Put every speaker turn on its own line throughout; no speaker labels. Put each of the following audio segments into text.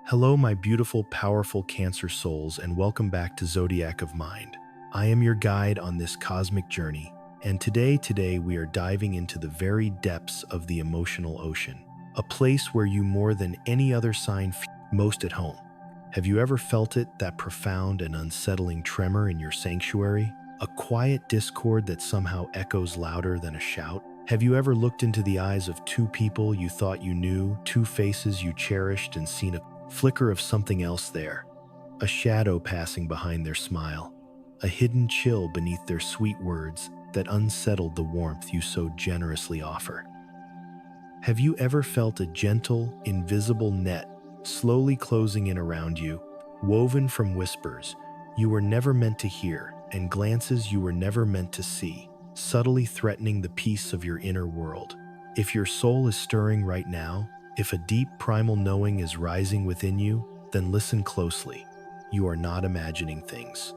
Hello, my beautiful, powerful Cancer souls, and welcome back to Zodiac of Mind. I am your guide on this cosmic journey, and today we are diving into the very depths of the emotional ocean, a place where you more than any other sign feel most at home. Have you ever felt it, that profound and unsettling tremor in your sanctuary? A quiet discord that somehow echoes louder than a shout? Have you ever looked into the eyes of two people you thought you knew, two faces you cherished, and seen a flicker of something else there? A shadow passing behind their smile, a hidden chill beneath their sweet words that unsettled the warmth you so generously offer. Have you ever felt a gentle, invisible net slowly closing in around you, woven from whispers you were never meant to hear and glances you were never meant to see, subtly threatening the peace of your inner world? If your soul is stirring right now, if a deep primal knowing is rising within you, then listen closely. You are not imagining things.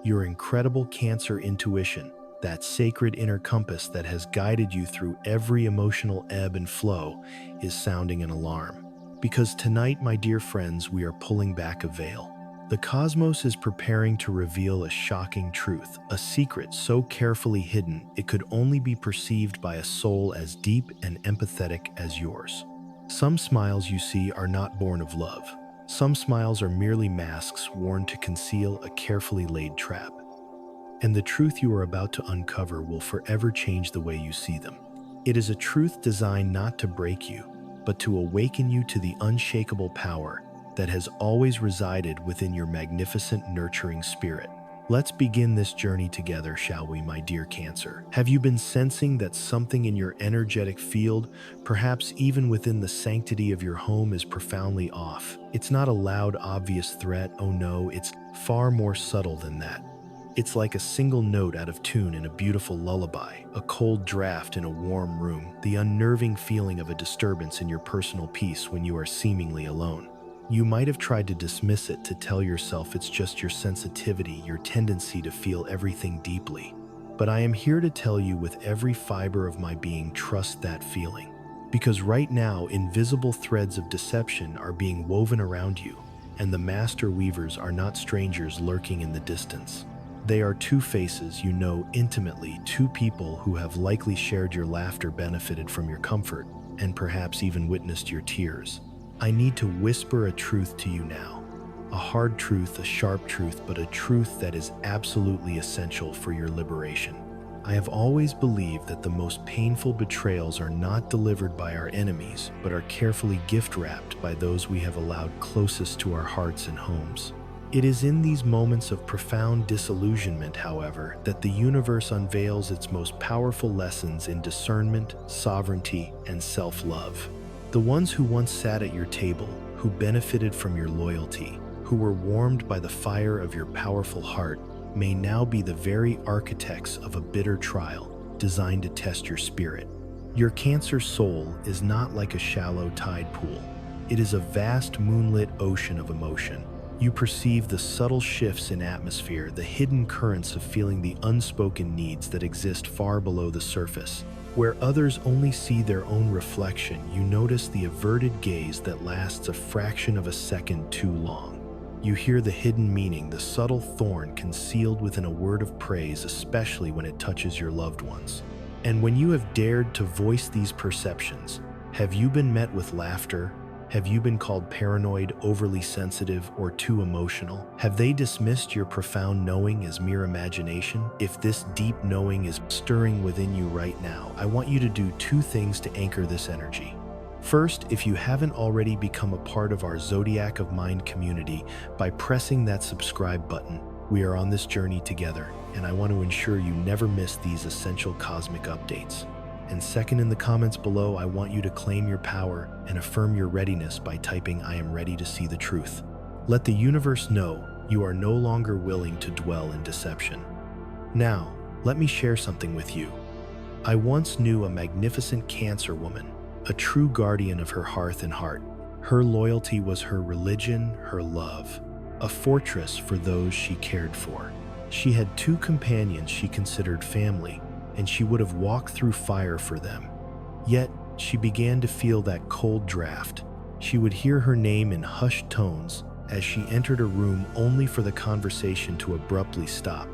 Your incredible Cancer intuition, that sacred inner compass that has guided you through every emotional ebb and flow, is sounding an alarm. Because tonight, my dear friends, we are pulling back a veil. The cosmos is preparing to reveal a shocking truth, a secret so carefully hidden it could only be perceived by a soul as deep and empathetic as yours. Some smiles you see are not born of love. Some smiles are merely masks worn to conceal a carefully laid trap. And the truth you are about to uncover will forever change the way you see them. It is a truth designed not to break you, but to awaken you to the unshakable power that has always resided within your magnificent, nurturing spirit. Let's begin this journey together, shall we, my dear Cancer? Have you been sensing that something in your energetic field, perhaps even within the sanctity of your home, is profoundly off? It's not a loud, obvious threat, oh no, it's far more subtle than that. It's like a single note out of tune in a beautiful lullaby, a cold draft in a warm room, the unnerving feeling of a disturbance in your personal peace when you are seemingly alone. You might have tried to dismiss it, to tell yourself it's just your sensitivity, your tendency to feel everything deeply. But I am here to tell you with every fiber of my being, trust that feeling. Because right now, invisible threads of deception are being woven around you, and the master weavers are not strangers lurking in the distance. They are two faces you know intimately, two people who have likely shared your laughter, benefited from your comfort, and perhaps even witnessed your tears. I need to whisper a truth to you now. A hard truth, a sharp truth, but a truth that is absolutely essential for your liberation. I have always believed that the most painful betrayals are not delivered by our enemies, but are carefully gift-wrapped by those we have allowed closest to our hearts and homes. It is in these moments of profound disillusionment, however, that the universe unveils its most powerful lessons in discernment, sovereignty, and self-love. The ones who once sat at your table, who benefited from your loyalty, who were warmed by the fire of your powerful heart, may now be the very architects of a bitter trial designed to test your spirit. Your Cancer soul is not like a shallow tide pool. It is a vast moonlit ocean of emotion. You perceive the subtle shifts in atmosphere, the hidden currents of feeling, the unspoken needs that exist far below the surface. Where others only see their own reflection, you notice the averted gaze that lasts a fraction of a second too long. You hear the hidden meaning, the subtle thorn concealed within a word of praise, especially when it touches your loved ones. And when you have dared to voice these perceptions, have you been met with laughter? Have you been called paranoid, overly sensitive, or too emotional? Have they dismissed your profound knowing as mere imagination? If this deep knowing is stirring within you right now, I want you to do two things to anchor this energy. First, if you haven't already, become a part of our Zodiac of Mind community by pressing that subscribe button. We are on this journey together, and I want to ensure you never miss these essential cosmic updates. And second, in the comments below, I want you to claim your power and affirm your readiness by typing, "I am ready to see the truth." Let the universe know you are no longer willing to dwell in deception. Now, let me share something with you. I once knew a magnificent Cancer woman, a true guardian of her hearth and heart. Her loyalty was her religion, her love, a fortress for those she cared for. She had two companions she considered family, and she would have walked through fire for them. Yet, she began to feel that cold draft. She would hear her name in hushed tones as she entered a room, only for the conversation to abruptly stop.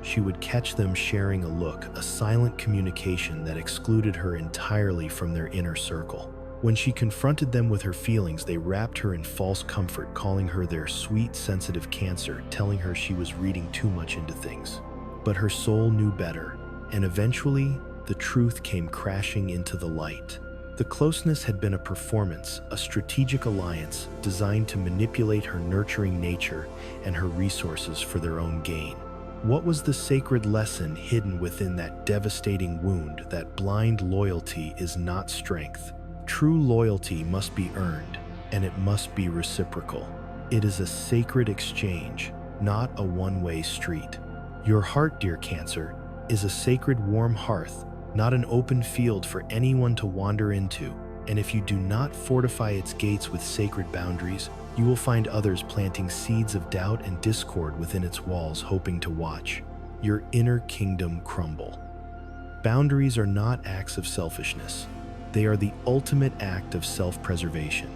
She would catch them sharing a look, a silent communication that excluded her entirely from their inner circle. When she confronted them with her feelings, they wrapped her in false comfort, calling her their sweet, sensitive Cancer, telling her she was reading too much into things. But her soul knew better, and eventually, the truth came crashing into the light. The closeness had been a performance, a strategic alliance designed to manipulate her nurturing nature and her resources for their own gain. What was the sacred lesson hidden within that devastating wound? That blind loyalty is not strength. True loyalty must be earned, and it must be reciprocal. It is a sacred exchange, not a one-way street. Your heart, dear Cancer, is a sacred warm hearth, not an open field for anyone to wander into. And if you do not fortify its gates with sacred boundaries, you will find others planting seeds of doubt and discord within its walls, hoping to watch your inner kingdom crumble. Boundaries are not acts of selfishness. They are the ultimate act of self-preservation.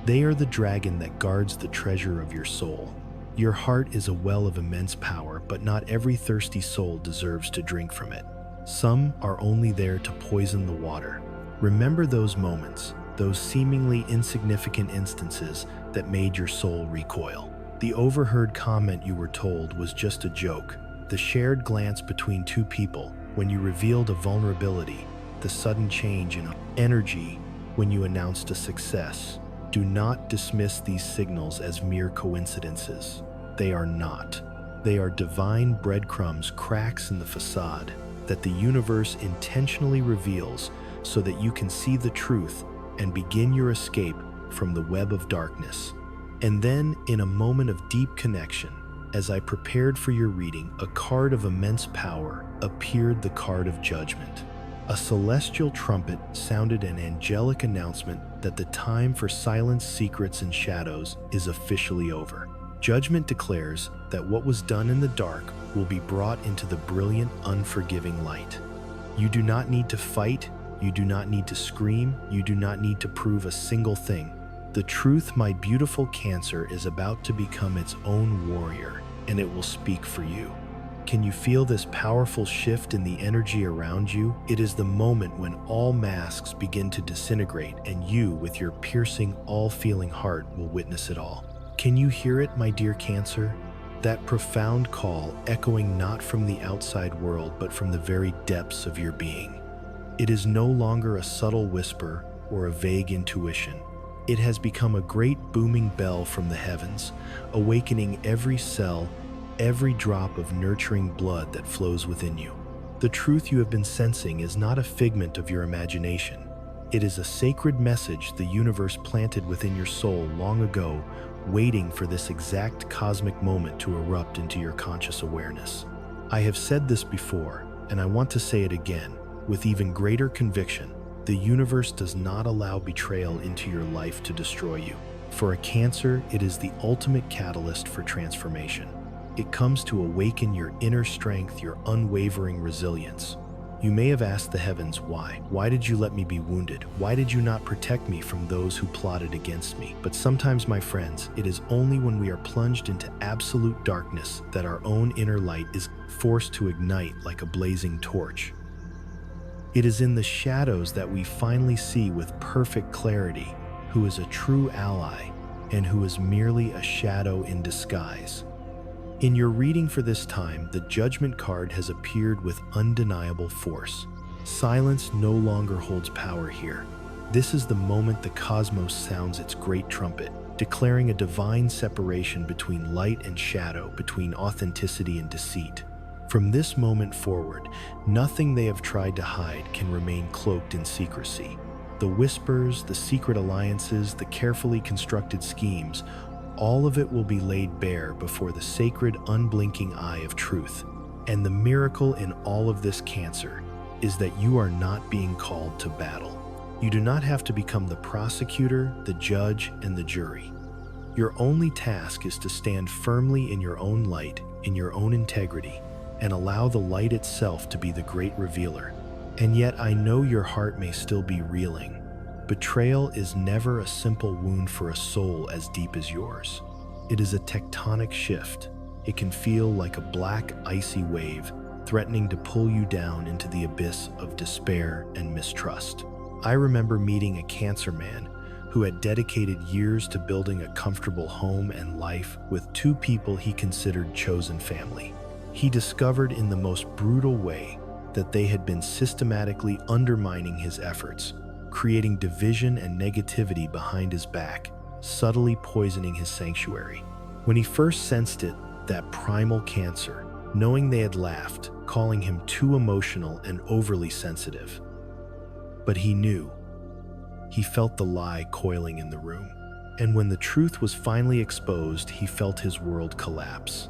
They are the dragon that guards the treasure of your soul. Your heart is a well of immense power, but not every thirsty soul deserves to drink from it. Some are only there to poison the water. Remember those moments, those seemingly insignificant instances that made your soul recoil. The overheard comment you were told was just a joke. The shared glance between two people when you revealed a vulnerability. The sudden change in energy when you announced a success. Do not dismiss these signals as mere coincidences. They are not. They are divine breadcrumbs, cracks in the facade that the universe intentionally reveals so that you can see the truth and begin your escape from the web of darkness. And then, in a moment of deep connection, as I prepared for your reading, a card of immense power appeared, the card of judgment. A celestial trumpet sounded an angelic announcement that the time for silence, secrets, and shadows is officially over. Judgment declares that what was done in the dark will be brought into the brilliant, unforgiving light. You do not need to fight, you do not need to scream, you do not need to prove a single thing. The truth, my beautiful Cancer, is about to become its own warrior, and it will speak for you. Can you feel this powerful shift in the energy around you? It is the moment when all masks begin to disintegrate, and you, with your piercing, all-feeling heart, will witness it all. Can you hear it, my dear Cancer? That profound call echoing not from the outside world, but from the very depths of your being. It is no longer a subtle whisper or a vague intuition. It has become a great booming bell from the heavens, awakening every cell, every drop of nurturing blood that flows within you. The truth you have been sensing is not a figment of your imagination. It is a sacred message the universe planted within your soul long ago, waiting for this exact cosmic moment to erupt into your conscious awareness. I have said this before, and I want to say it again, with even greater conviction. The universe does not allow betrayal into your life to destroy you. For a Cancer, it is the ultimate catalyst for transformation. It comes to awaken your inner strength, your unwavering resilience. You may have asked the heavens, why? Why did you let me be wounded? Why did you not protect me from those who plotted against me? But sometimes, my friends, it is only when we are plunged into absolute darkness that our own inner light is forced to ignite like a blazing torch. It is in the shadows that we finally see with perfect clarity who is a true ally and who is merely a shadow in disguise. In your reading for this time, the Judgment card has appeared with undeniable force. Silence no longer holds power here. This is the moment the cosmos sounds its great trumpet, declaring a divine separation between light and shadow, between authenticity and deceit. From this moment forward, nothing they have tried to hide can remain cloaked in secrecy. The whispers, the secret alliances, the carefully constructed schemes, all of it will be laid bare before the sacred, unblinking eye of truth. And the miracle in all of this, Cancer, is that you are not being called to battle. You do not have to become the prosecutor, the judge, and the jury. Your only task is to stand firmly in your own light, in your own integrity, and allow the light itself to be the great revealer. And yet I know your heart may still be reeling. Betrayal is never a simple wound for a soul as deep as yours. It is a tectonic shift. It can feel like a black, icy wave threatening to pull you down into the abyss of despair and mistrust. I remember meeting a cancer man who had dedicated years to building a comfortable home and life with two people he considered chosen family. He discovered in the most brutal way that they had been systematically undermining his efforts, creating division and negativity behind his back, subtly poisoning his sanctuary. When he first sensed it, that primal cancer, knowing they had laughed, calling him too emotional and overly sensitive. But he knew. He felt the lie coiling in the room. And when the truth was finally exposed, he felt his world collapse.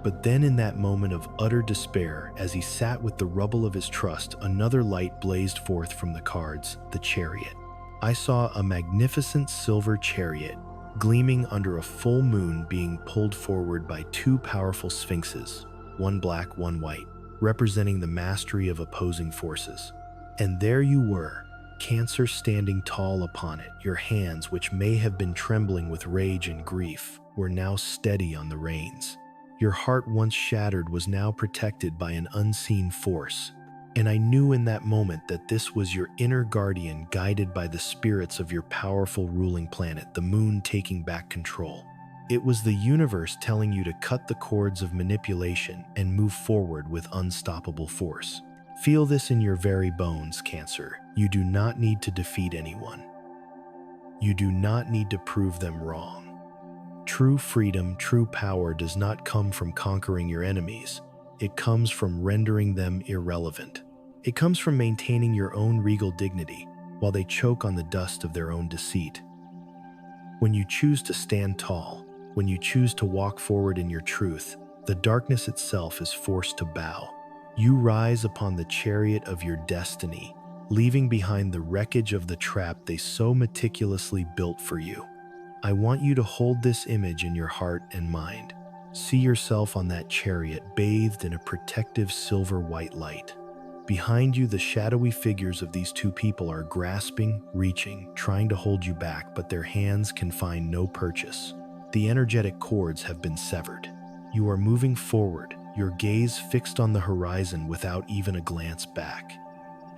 But then in that moment of utter despair, as he sat with the rubble of his trust, another light blazed forth from the cards, the chariot. I saw a magnificent silver chariot, gleaming under a full moon, being pulled forward by two powerful sphinxes, one black, one white, representing the mastery of opposing forces. And there you were, Cancer, standing tall upon it. Your hands, which may have been trembling with rage and grief, were now steady on the reins. Your heart, once shattered, was now protected by an unseen force. And I knew in that moment that this was your inner guardian, guided by the spirits of your powerful ruling planet, the moon, taking back control. It was the universe telling you to cut the cords of manipulation and move forward with unstoppable force. Feel this in your very bones, Cancer. You do not need to defeat anyone. You do not need to prove them wrong. True freedom, true power does not come from conquering your enemies. It comes from rendering them irrelevant. It comes from maintaining your own regal dignity while they choke on the dust of their own deceit. When you choose to stand tall, when you choose to walk forward in your truth, the darkness itself is forced to bow. You rise upon the chariot of your destiny, leaving behind the wreckage of the trap they so meticulously built for you. I want you to hold this image in your heart and mind. See yourself on that chariot, bathed in a protective silver-white light. Behind you, the shadowy figures of these two people are grasping, reaching, trying to hold you back, but their hands can find no purchase. The energetic cords have been severed. You are moving forward, your gaze fixed on the horizon without even a glance back.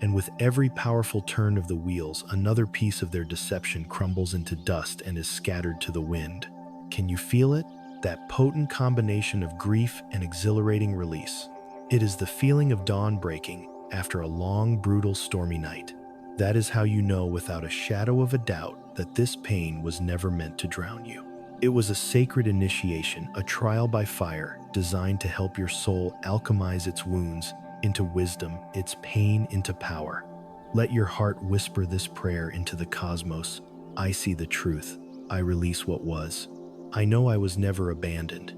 And with every powerful turn of the wheels, another piece of their deception crumbles into dust and is scattered to the wind. Can you feel it? That potent combination of grief and exhilarating release. It is the feeling of dawn breaking after a long, brutal, stormy night. That is how you know without a shadow of a doubt that this pain was never meant to drown you. It was a sacred initiation, a trial by fire, designed to help your soul alchemize its wounds into wisdom, its pain into power. Let your heart whisper this prayer into the cosmos. I see the truth. I release what was. I know I was never abandoned.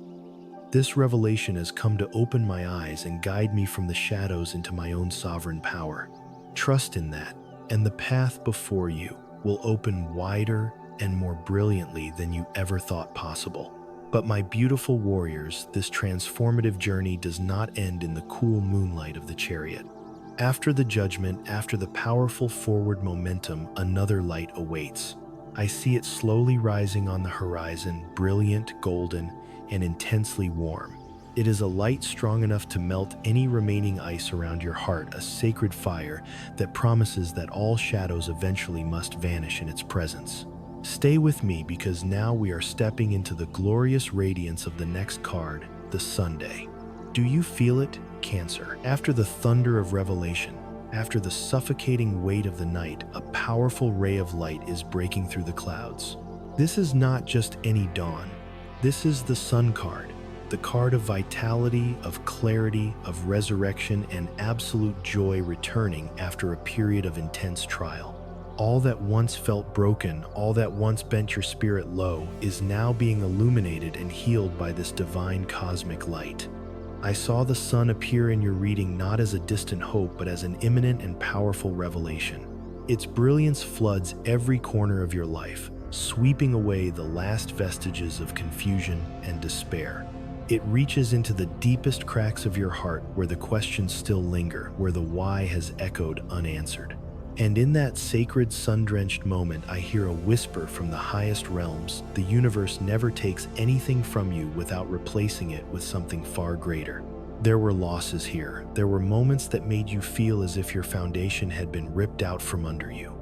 This revelation has come to open my eyes and guide me from the shadows into my own sovereign power. Trust in that, and the path before you will open wider and more brilliantly than you ever thought possible. But my beautiful warriors, this transformative journey does not end in the cool moonlight of the chariot. After the judgment, after the powerful forward momentum, another light awaits. I see it slowly rising on the horizon, brilliant, golden, and intensely warm. It is a light strong enough to melt any remaining ice around your heart, a sacred fire that promises that all shadows eventually must vanish in its presence. Stay with me, because now we are stepping into the glorious radiance of the next card, the Sunday. Do you feel it, Cancer? After the thunder of revelation, after the suffocating weight of the night, a powerful ray of light is breaking through the clouds. This is not just any dawn. This is the Sun card, the card of vitality, of clarity, of resurrection, and absolute joy returning after a period of intense trial. All that once felt broken, all that once bent your spirit low, is now being illuminated and healed by this divine cosmic light. I saw the sun appear in your reading not as a distant hope, but as an imminent and powerful revelation. Its brilliance floods every corner of your life, sweeping away the last vestiges of confusion and despair. It reaches into the deepest cracks of your heart, where the questions still linger, where the why has echoed unanswered. And in that sacred sun-drenched moment, I hear a whisper from the highest realms. The universe never takes anything from you without replacing it with something far greater. There were losses here. There were moments that made you feel as if your foundation had been ripped out from under you.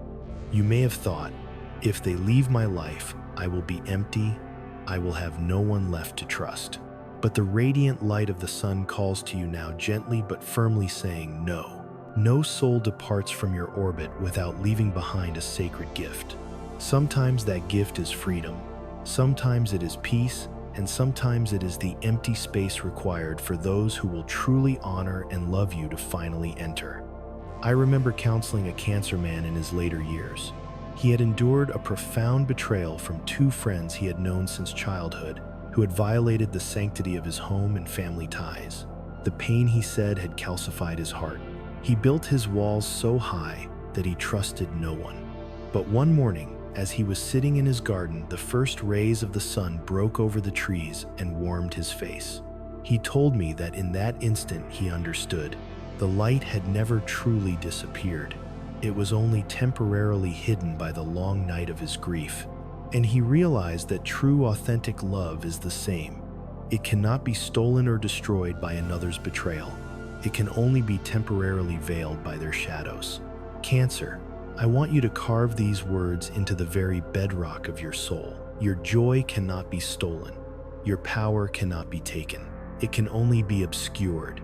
You may have thought, if they leave my life, I will be empty. I will have no one left to trust. But the radiant light of the sun calls to you now, gently but firmly saying no. No soul departs from your orbit without leaving behind a sacred gift. Sometimes that gift is freedom. Sometimes it is peace. And sometimes it is the empty space required for those who will truly honor and love you to finally enter. I remember counseling a cancer man in his later years. He had endured a profound betrayal from two friends he had known since childhood, who had violated the sanctity of his home and family ties. The pain, he said, had calcified his heart. He built his walls so high that he trusted no one. But one morning, as he was sitting in his garden, the first rays of the sun broke over the trees and warmed his face. He told me that in that instant he understood. The light had never truly disappeared. It was only temporarily hidden by the long night of his grief. And he realized that true, authentic love is the same. It cannot be stolen or destroyed by another's betrayal. It can only be temporarily veiled by their shadows. Cancer, I want you to carve these words into the very bedrock of your soul. Your joy cannot be stolen. Your power cannot be taken. It can only be obscured.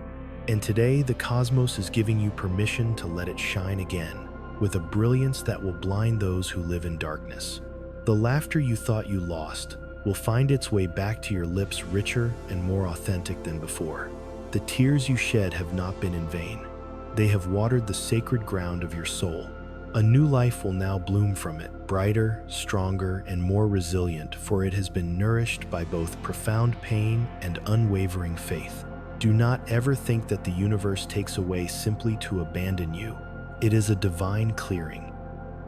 And today, the cosmos is giving you permission to let it shine again, with a brilliance that will blind those who live in darkness. The laughter you thought you lost will find its way back to your lips, richer and more authentic than before. The tears you shed have not been in vain. They have watered the sacred ground of your soul. A new life will now bloom from it, brighter, stronger, and more resilient, for it has been nourished by both profound pain and unwavering faith. Do not ever think that the universe takes away simply to abandon you. It is a divine clearing.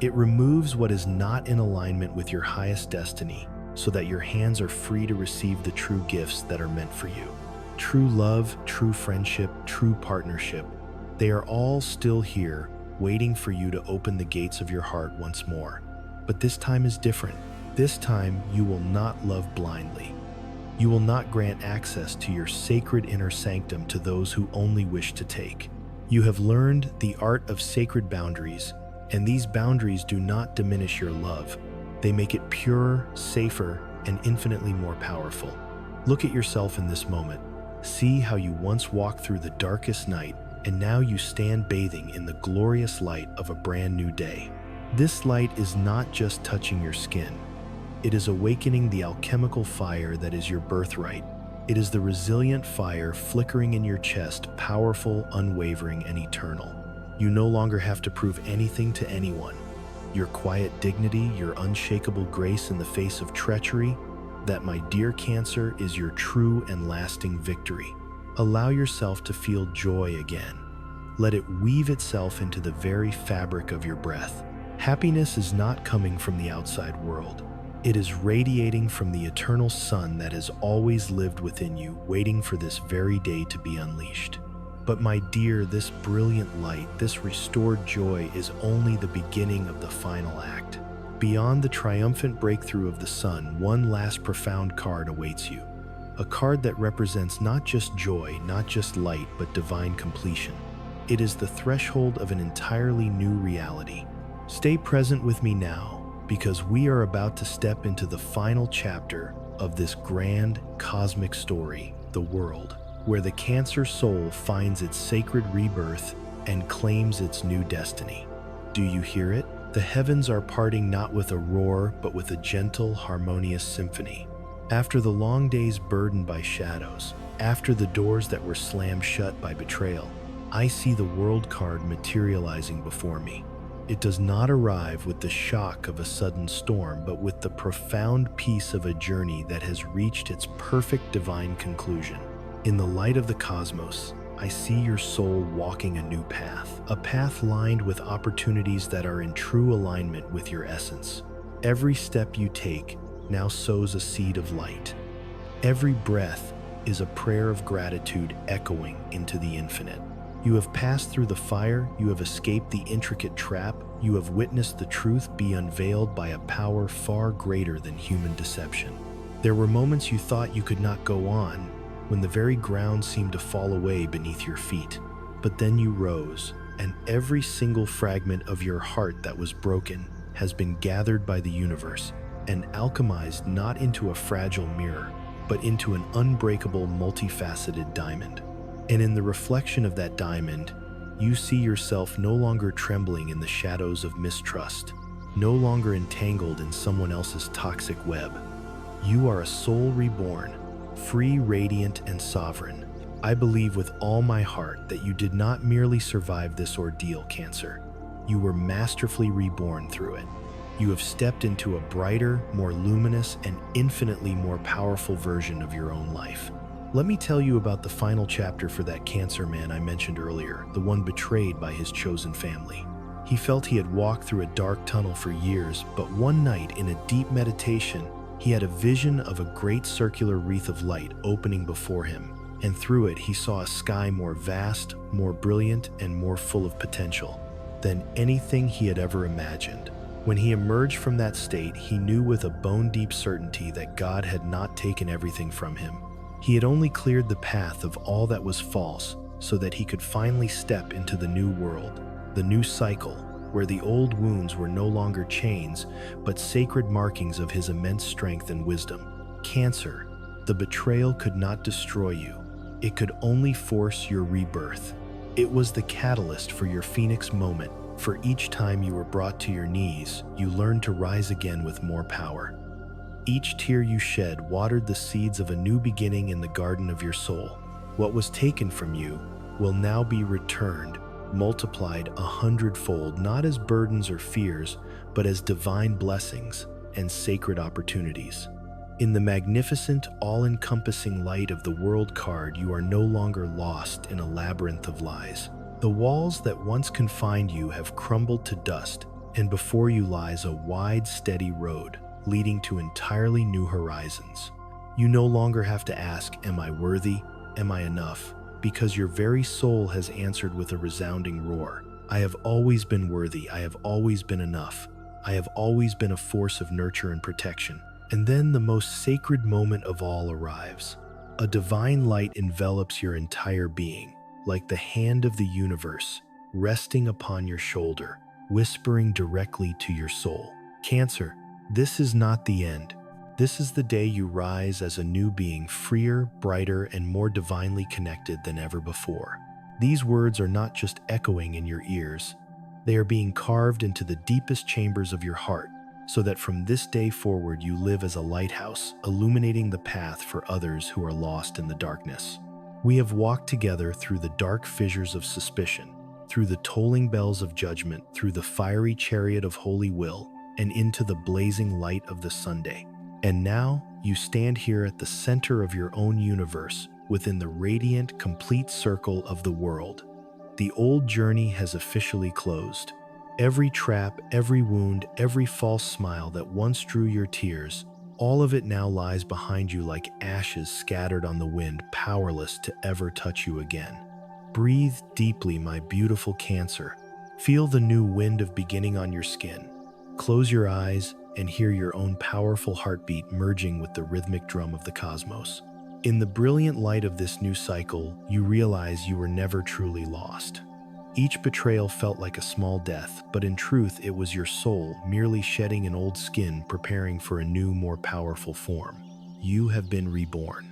It removes what is not in alignment with your highest destiny, so that your hands are free to receive the true gifts that are meant for you. True love, true friendship, true partnership, they are all still here, waiting for you to open the gates of your heart once more. But this time is different. This time, you will not love blindly. You will not grant access to your sacred inner sanctum to those who only wish to take. You have learned the art of sacred boundaries, and these boundaries do not diminish your love. They make it purer, safer, and infinitely more powerful. Look at yourself in this moment. See how you once walked through the darkest night, and now you stand bathing in the glorious light of a brand new day. This light is not just touching your skin. It is awakening the alchemical fire that is your birthright. It is the resilient fire flickering in your chest, powerful, unwavering, and eternal. You no longer have to prove anything to anyone. Your quiet dignity, your unshakable grace in the face of treachery, that, my dear Cancer, is your true and lasting victory. Allow yourself to feel joy again. Let it weave itself into the very fabric of your breath. Happiness is not coming from the outside world. It is radiating from the eternal sun that has always lived within you, waiting for this very day to be unleashed. But my dear, this brilliant light, this restored joy is only the beginning of the final act. Beyond the triumphant breakthrough of the sun, one last profound card awaits you. A card that represents not just joy, not just light, but divine completion. It is the threshold of an entirely new reality. Stay present with me now, because we are about to step into the final chapter of this grand cosmic story, the world, where the Cancer soul finds its sacred rebirth and claims its new destiny. Do you hear it? The heavens are parting not with a roar, but with a gentle, harmonious symphony. After the long days burdened by shadows, after the doors that were slammed shut by betrayal, I see the world card materializing before me. It does not arrive with the shock of a sudden storm, but with the profound peace of a journey that has reached its perfect divine conclusion. In the light of the cosmos, I see your soul walking a new path, a path lined with opportunities that are in true alignment with your essence. Every step you take now sows a seed of light. Every breath is a prayer of gratitude echoing into the infinite. You have passed through the fire, you have escaped the intricate trap, you have witnessed the truth be unveiled by a power far greater than human deception. There were moments you thought you could not go on, when the very ground seemed to fall away beneath your feet. But then you rose, and every single fragment of your heart that was broken has been gathered by the universe and alchemized not into a fragile mirror, but into an unbreakable, multifaceted diamond. And in the reflection of that diamond, you see yourself no longer trembling in the shadows of mistrust, no longer entangled in someone else's toxic web. You are a soul reborn, free, radiant, and sovereign. I believe with all my heart that you did not merely survive this ordeal, Cancer. You were masterfully reborn through it. You have stepped into a brighter, more luminous, and infinitely more powerful version of your own life. Let me tell you about the final chapter for that Cancer man I mentioned earlier, the one betrayed by his chosen family. He felt he had walked through a dark tunnel for years, but one night in a deep meditation, he had a vision of a great circular wreath of light opening before him, and through it he saw a sky more vast, more brilliant, and more full of potential than anything he had ever imagined. When he emerged from that state, he knew with a bone-deep certainty that God had not taken everything from him. He had only cleared the path of all that was false so that he could finally step into the new world, the new cycle, where the old wounds were no longer chains, but sacred markings of his immense strength and wisdom. Cancer, the betrayal could not destroy you. It could only force your rebirth. It was the catalyst for your phoenix moment. For each time you were brought to your knees, you learned to rise again with more power. Each tear you shed watered the seeds of a new beginning in the garden of your soul. What was taken from you will now be returned, multiplied 100-fold, not as burdens or fears, but as divine blessings and sacred opportunities. In the magnificent, all-encompassing light of the world card, you are no longer lost in a labyrinth of lies. The walls that once confined you have crumbled to dust, and before you lies a wide, steady road leading to entirely new horizons. You no longer have to ask, am I worthy? Am I enough? Because your very soul has answered with a resounding roar. I have always been worthy. I have always been enough. I have always been a force of nurture and protection. And then the most sacred moment of all arrives. A divine light envelops your entire being, like the hand of the universe, resting upon your shoulder, whispering directly to your soul. Cancer, this is not the end. This is the day you rise as a new being, freer, brighter, and more divinely connected than ever before. These words are not just echoing in your ears. They are being carved into the deepest chambers of your heart, so that from this day forward you live as a lighthouse, illuminating the path for others who are lost in the darkness. We have walked together through the dark fissures of suspicion, through the tolling bells of judgment, through the fiery chariot of holy will, and into the blazing light of the Sunday. And now you stand here at the center of your own universe, within the radiant, complete circle of the world. The old journey has officially closed. Every trap, every wound, every false smile that once drew your tears, all of it now lies behind you like ashes scattered on the wind, powerless to ever touch you again. Breathe deeply, my beautiful Cancer. Feel the new wind of beginning on your skin. Close your eyes and hear your own powerful heartbeat merging with the rhythmic drum of the cosmos. In the brilliant light of this new cycle, you realize you were never truly lost. Each betrayal felt like a small death, but in truth it was your soul merely shedding an old skin, preparing for a new, more powerful form. You have been reborn.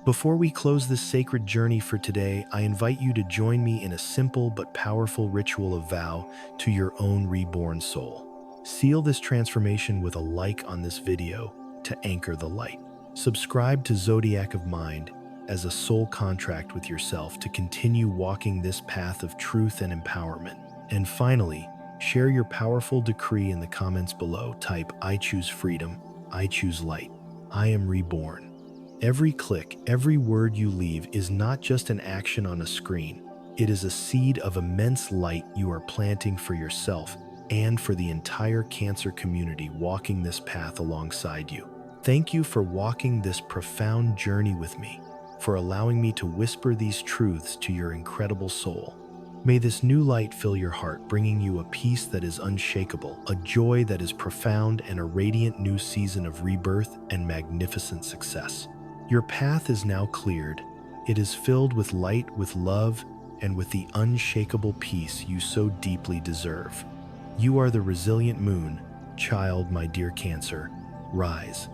Before we close this sacred journey for today, I invite you to join me in a simple but powerful ritual of vow to your own reborn soul. Seal this transformation with a like on this video to anchor the light. Subscribe to Zodiac of Mind as a soul contract with yourself to continue walking this path of truth and empowerment. And finally, share your powerful decree in the comments below. Type, I choose freedom, I choose light, I am reborn. Every click, every word you leave is not just an action on a screen. It is a seed of immense light you are planting for yourself and for the entire Cancer community walking this path alongside you. Thank you for walking this profound journey with me. for allowing me to whisper these truths to your incredible soul. May this new light fill your heart, bringing you a peace that is unshakable, a joy that is profound, and a radiant new season of rebirth and magnificent success. Your path is now cleared. It is filled with light, with love, and with the unshakable peace you so deeply deserve. You are the resilient moon, child, my dear Cancer. Rise,